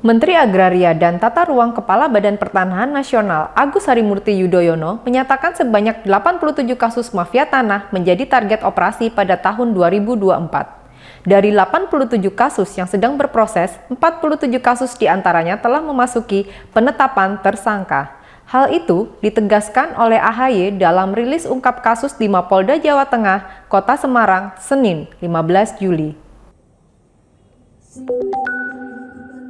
Menteri Agraria dan Tata Ruang Kepala Badan Pertanahan Nasional Agus Harimurti Yudhoyono menyatakan sebanyak 87 kasus mafia tanah menjadi target operasi pada tahun 2024. Dari 87 kasus yang sedang berproses, 47 kasus diantaranya telah memasuki penetapan tersangka. Hal itu ditegaskan oleh AHY dalam rilis ungkap kasus di Mapolda Jawa Tengah, Kota Semarang, Senin 15 Juli.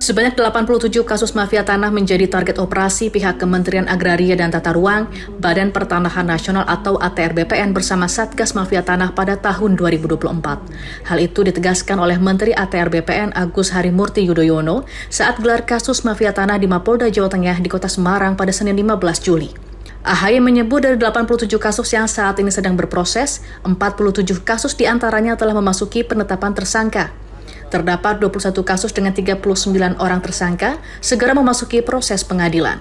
Sebanyak 87 kasus mafia tanah menjadi target operasi pihak Kementerian Agraria dan Tata Ruang, Badan Pertanahan Nasional atau ATR BPN bersama Satgas Mafia Tanah pada tahun 2024. Hal itu ditegaskan oleh Menteri ATR BPN Agus Harimurti Yudhoyono saat gelar kasus mafia tanah di Mapolda Jawa Tengah di Kota Semarang pada Senin 15 Juli. AHY menyebut dari 87 kasus yang saat ini sedang berproses, 47 kasus diantaranya telah memasuki penetapan tersangka. Terdapat 21 kasus dengan 39 orang tersangka segera memasuki proses pengadilan.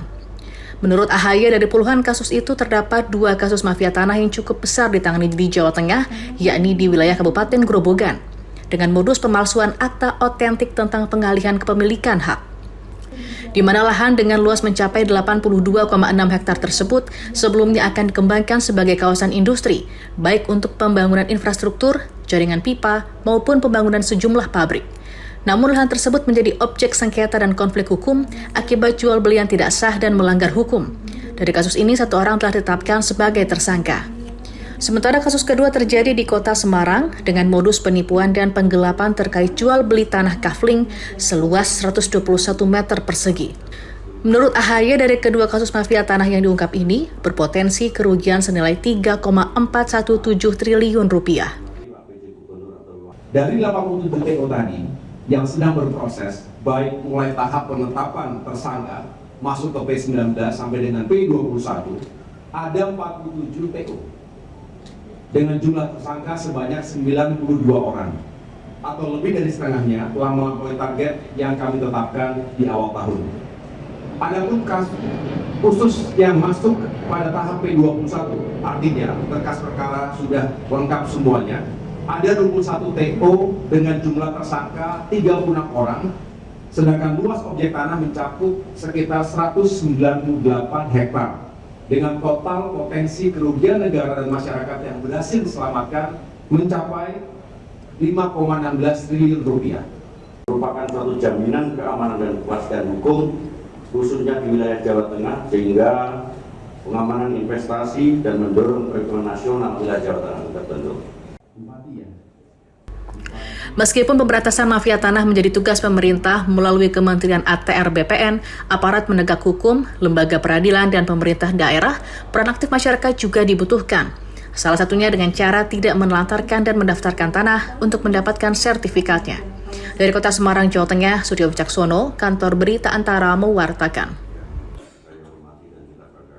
Menurut AHY, dari puluhan kasus itu terdapat 2 kasus mafia tanah yang cukup besar ditangani di Jawa Tengah, yakni di wilayah Kabupaten Grobogan, dengan modus pemalsuan akta otentik tentang pengalihan kepemilikan hak. Di mana lahan dengan luas mencapai 82,6 hektar tersebut sebelumnya akan dikembangkan sebagai kawasan industri, baik untuk pembangunan infrastruktur, jaringan pipa, maupun pembangunan sejumlah pabrik. Namun lahan tersebut menjadi objek sengketa dan konflik hukum akibat jual beli yang tidak sah dan melanggar hukum. Dari kasus ini, 1 orang telah ditetapkan sebagai tersangka. Sementara kasus kedua terjadi di Kota Semarang dengan modus penipuan dan penggelapan terkait jual beli tanah kafling seluas 121 meter persegi. Menurut AHY, dari kedua kasus mafia tanah yang diungkap ini berpotensi kerugian senilai 3,417 triliun rupiah. Dari 87 TO tadi yang sedang berproses, baik mulai tahap penetapan tersangka masuk ke P19 sampai dengan P21, ada 47 TO dengan jumlah tersangka sebanyak 92 orang, atau lebih dari setengahnya telah melampaui target yang kami tetapkan di awal tahun. Adapun kasus khusus yang masuk pada tahap P21, artinya berkas perkara sudah lengkap semuanya, ada 21 TO dengan jumlah tersangka 36 orang, sedangkan luas objek tanah mencakup sekitar 198 hektar. Dengan total potensi kerugian negara dan masyarakat yang berhasil diselamatkan mencapai 5,16 triliun rupiah. Merupakan suatu jaminan keamanan dan kepastian hukum, khususnya di wilayah Jawa Tengah, sehingga pengamanan investasi dan mendorong perekonomian nasional wilayah Jawa Tengah terbentuk. Meskipun pemberantasan mafia tanah menjadi tugas pemerintah melalui Kementerian ATR BPN, aparat penegak hukum, lembaga peradilan, dan pemerintah daerah, peran aktif masyarakat juga dibutuhkan. Salah satunya dengan cara tidak menelantarkan dan mendaftarkan tanah untuk mendapatkan sertifikatnya. Dari Kota Semarang, Jawa Tengah, Suryo Wicaksono, Kantor Berita Antara mewartakan.